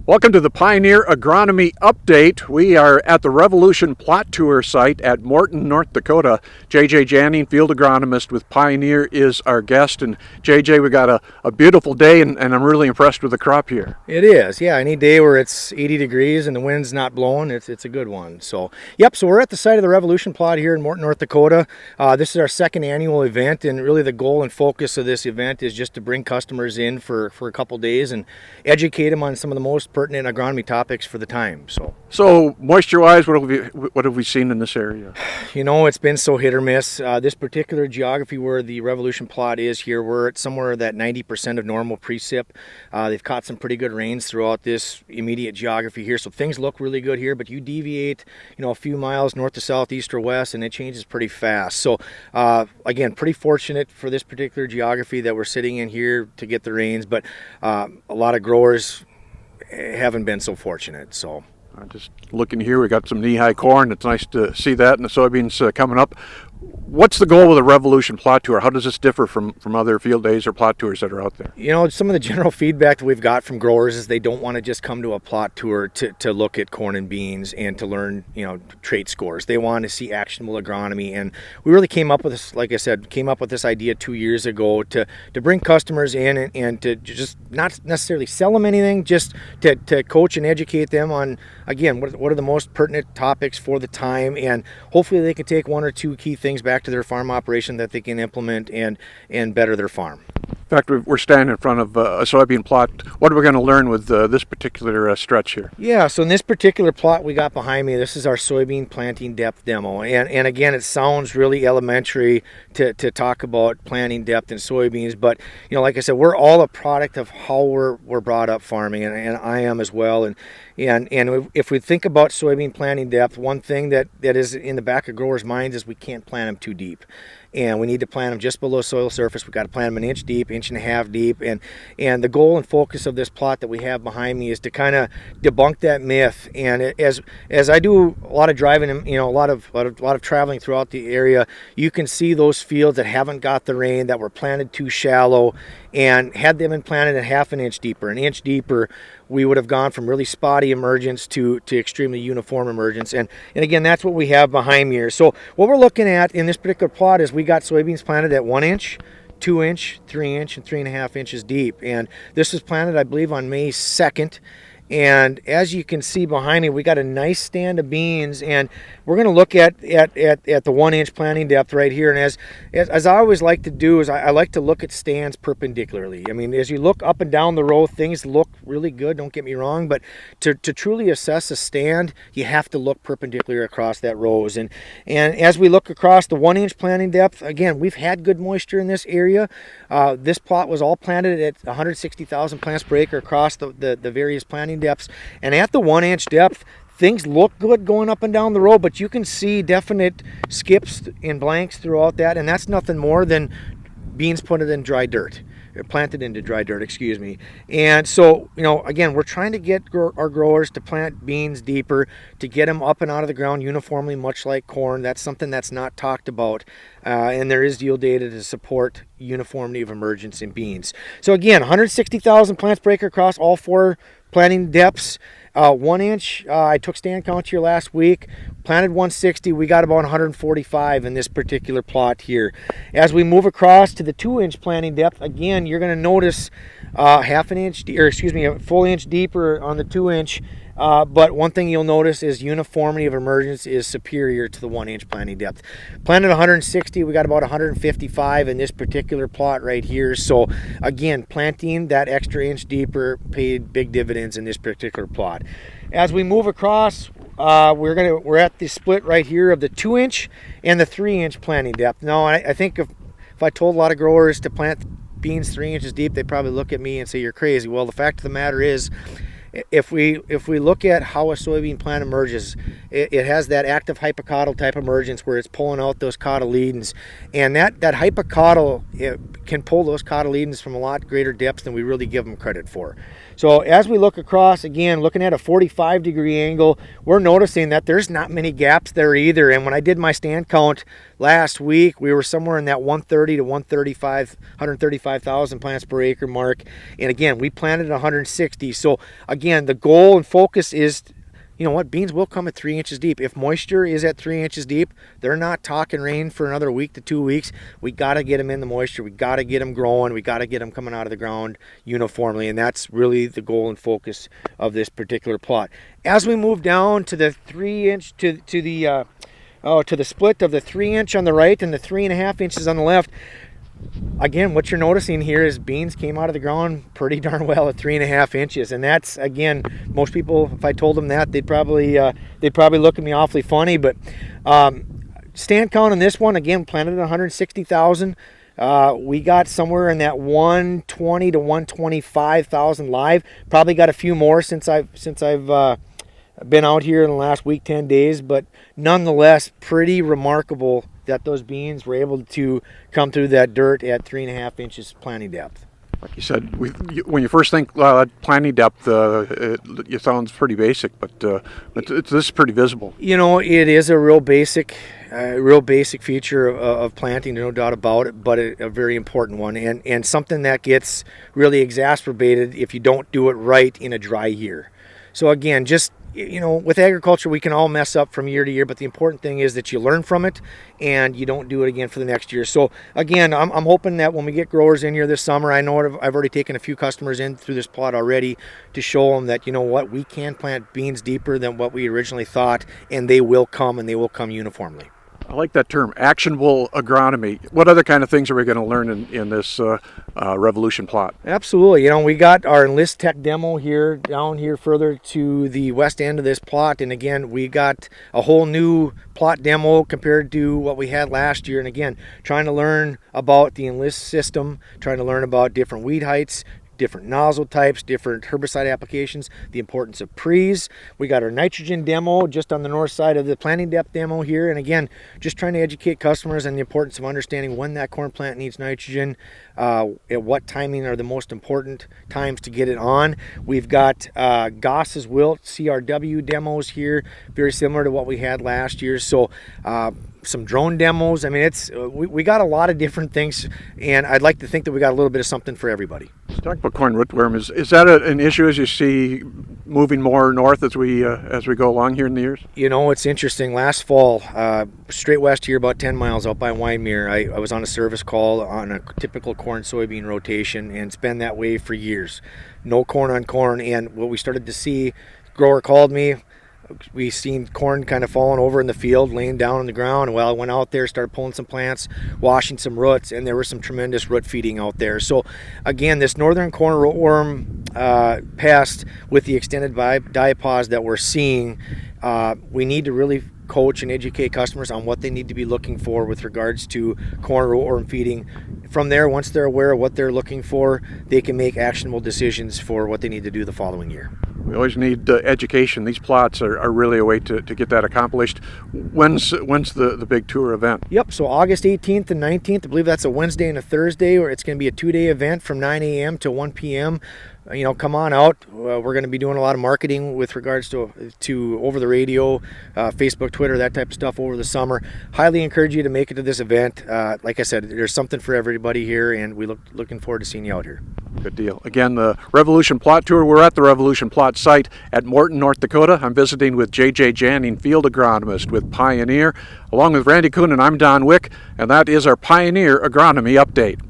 Welcome to the Pioneer Agronomy Update. We are at the Revolution Plot Tour site at Mooreton, North Dakota. JJ Jaehning, field agronomist with Pioneer, is our guest. And JJ, we got a beautiful day, and I'm really impressed with the crop here. It is, yeah. Any day where it's 80 degrees and the wind's not blowing, it's a good one. So we're at the site of the Revolution Plot here in Mooreton, North Dakota. This is our second annual event, and really the goal and focus of this event is just to bring customers in for a couple days and educate them on some of the most pertinent agronomy topics for the time. So moisture-wise, what have we seen in this area? You know, it's been so hit or miss. This particular geography where the Revolution Plot is here, we're at somewhere that 90% of normal precip. They've caught some pretty good rains throughout this immediate geography here, so things look really good here, but you deviate, a few miles north to south, east or west, and it changes pretty fast. So again, pretty fortunate for this particular geography that we're sitting in here to get the rains, but a lot of growers haven't been so fortunate. So just looking here, we got some knee-high corn. It's nice to see that, and the soybeans coming up. What's the goal with the Revolution Plot Tour? How does this differ from other field days or plot tours that are out there? Some of the general feedback that we've got from growers is they don't want to just come to a plot tour to look at corn and beans and to learn, trait scores. They want to see actionable agronomy, and we really came up with this, like I said, this idea 2 years ago to bring customers in and to just not necessarily sell them anything, just to coach and educate them on, again, what are the most pertinent topics for the time, and hopefully they can take one or two key things back to their farm operation that they can implement and better their farm. In fact, we're standing in front of a soybean plot. What are we going to learn with this particular stretch here? Yeah, so in this particular plot we got behind me, this is our soybean planting depth demo. And again, it sounds really elementary to talk about planting depth in soybeans, but like I said, we're all a product of how we're brought up farming, and I am as well. And if we think about soybean planting depth, one thing that is in the back of growers' minds is we can't plant them too deep. And we need to plant them just below soil surface. We've got to plant them an inch deep, inch and a half deep. And the goal and focus of this plot that we have behind me is to kind of debunk that myth. And as I do a lot of driving, a lot of traveling throughout the area, you can see those fields that haven't got the rain, that were planted too shallow, and had they been planted a half an inch deeper, we would have gone from really spotty emergence to extremely uniform emergence. And again, that's what we have behind me here. So what we're looking at in this particular plot is we got soybeans planted at 1 inch, 2 inch, 3 inch, and 3.5 inches deep. And this was planted, I believe, on May 2nd. And as you can see behind me, we got a nice stand of beans, and we're going to look at the 1 inch planting depth right here. And as I always like to do is I like to look at stands perpendicularly. I mean, as you look up and down the row, things look really good, don't get me wrong, but to truly assess a stand, you have to look perpendicular across that rows. And as we look across the 1 inch planting depth, again, we've had good moisture in this area. This plot was all planted at 160,000 plants per acre across the various planting depths, and at the 1 inch depth, things look good going up and down the row, but you can see definite skips and blanks throughout that, and that's nothing more than beans planted in dry dirt. And so, again, we're trying to get our growers to plant beans deeper, to get them up and out of the ground uniformly, much like corn. That's something that's not talked about, and there is yield data to support uniformity of emergence in beans. So again, 160,000 plants per acre across all four planting depths. 1 inch, I took stand count here last week, planted 160, we got about 145 in this particular plot here. As we move across to the 2 inch planting depth, again, you're going to notice a full inch deeper on the 2 inch. But one thing you'll notice is uniformity of emergence is superior to the 1 inch planting depth. Planted 160, we got about 155 in this particular plot right here. So again, planting that extra inch deeper paid big dividends in this particular plot. As we move across, we're at the split right here of the 2 inch and the 3 inch planting depth. Now, I think if I told a lot of growers to plant beans 3 inches deep, they'd probably look at me and say you're crazy. Well, the fact of the matter is, if we look at how a soybean plant emerges, it has that active hypocotyl type emergence where it's pulling out those cotyledons, and that hypocotyl can pull those cotyledons from a lot greater depths than we really give them credit for. So as we look across, again, looking at a 45-degree angle, we're noticing that there's not many gaps there either. And when I did my stand count last week, we were somewhere in that 130 to 135,000 plants per acre mark. And again, we planted 160. So again, the goal and focus is, you know what, beans will come at 3 inches deep. If moisture is at 3 inches deep, they're not talking rain for another week to 2 weeks. We got to get them in the moisture. We got to get them growing. We got to get them coming out of the ground uniformly, and that's really the goal and focus of this particular plot. As we move down to the 3-inch to the split of the 3-inch on the right and the 3.5 inches on the left. Again, what you're noticing here is beans came out of the ground pretty darn well at 3.5 inches, and that's, again, most people, if I told them that, they'd probably look at me awfully funny. But stand count on this one, again, planted at 160,000. We got somewhere in that 120 to 125,000 live. Probably got a few more since I've been out here in the last week, 10 days, but nonetheless, pretty remarkable that those beans were able to come through that dirt at 3.5 inches planting depth. Like you said, when you first think planting depth, it sounds pretty basic, but this is pretty visible. You know, it is a real basic feature of planting, no doubt about it, but a very important one, and something that gets really exacerbated if you don't do it right in a dry year. So again, just, you know, with agriculture, we can all mess up from year to year, but the important thing is that you learn from it and you don't do it again for the next year. So again, I'm hoping that when we get growers in here this summer, I know I've already taken a few customers in through this plot already to show them that, you know what, we can plant beans deeper than what we originally thought, and they will come, and they will come uniformly. I like that term, actionable agronomy. What other kind of things are we going to learn in this Revolution plot? Absolutely. You know, we got our Enlist Tech demo here, down here further to the west end of this plot. And again, we got a whole new plot demo compared to what we had last year. And again, trying to learn about the Enlist system, trying to learn about different weed heights, different nozzle types, different herbicide applications, the importance of pre's. We got our nitrogen demo just on the north side of the planting depth demo here. And again, just trying to educate customers on the importance of understanding when that corn plant needs nitrogen, at what timing are the most important times to get it on. We've got Goss's Wilt CRW demos here, very similar to what we had last year. So some drone demos. I mean, we got a lot of different things, and I'd like to think that we got a little bit of something for everybody. Let's talk about corn rootworm. Is that an issue as you see moving more north as we go along here in the years? You know, it's interesting. Last fall, straight west here, about 10 miles out by Wyndmere, I was on a service call on a typical corn-soybean rotation, and it's been that way for years. No corn on corn, and what we started to see, grower called me, we seen corn kind of falling over in the field, laying down on the ground. Well, I went out there, started pulling some plants, washing some roots, and there was some tremendous root feeding out there. So again, this northern corn rootworm pest with the extended diapause that we're seeing, we need to really coach and educate customers on what they need to be looking for with regards to corn rootworm feeding. From there, once they're aware of what they're looking for, they can make actionable decisions for what they need to do the following year. We always need education. These plots are really a way to get that accomplished. When's the big tour event? Yep, so August 18th and 19th, I believe that's a Wednesday and a Thursday, where it's going to be a 2-day event from 9 a.m. to 1 p.m. You know, come on out. We're going to be doing a lot of marketing with regards to over the radio, Facebook, Twitter, that type of stuff over the summer. Highly encourage you to make it to this event. Like I said, there's something for everybody here, and we looking forward to seeing you out here. Good deal. Again, the Revolution Plot Tour. We're at the Revolution Plot site at Mooreton, North Dakota. I'm visiting with JJ Jaehning, field agronomist with Pioneer. Along with Randy Kuhn, and I'm Don Wick, and that is our Pioneer Agronomy Update.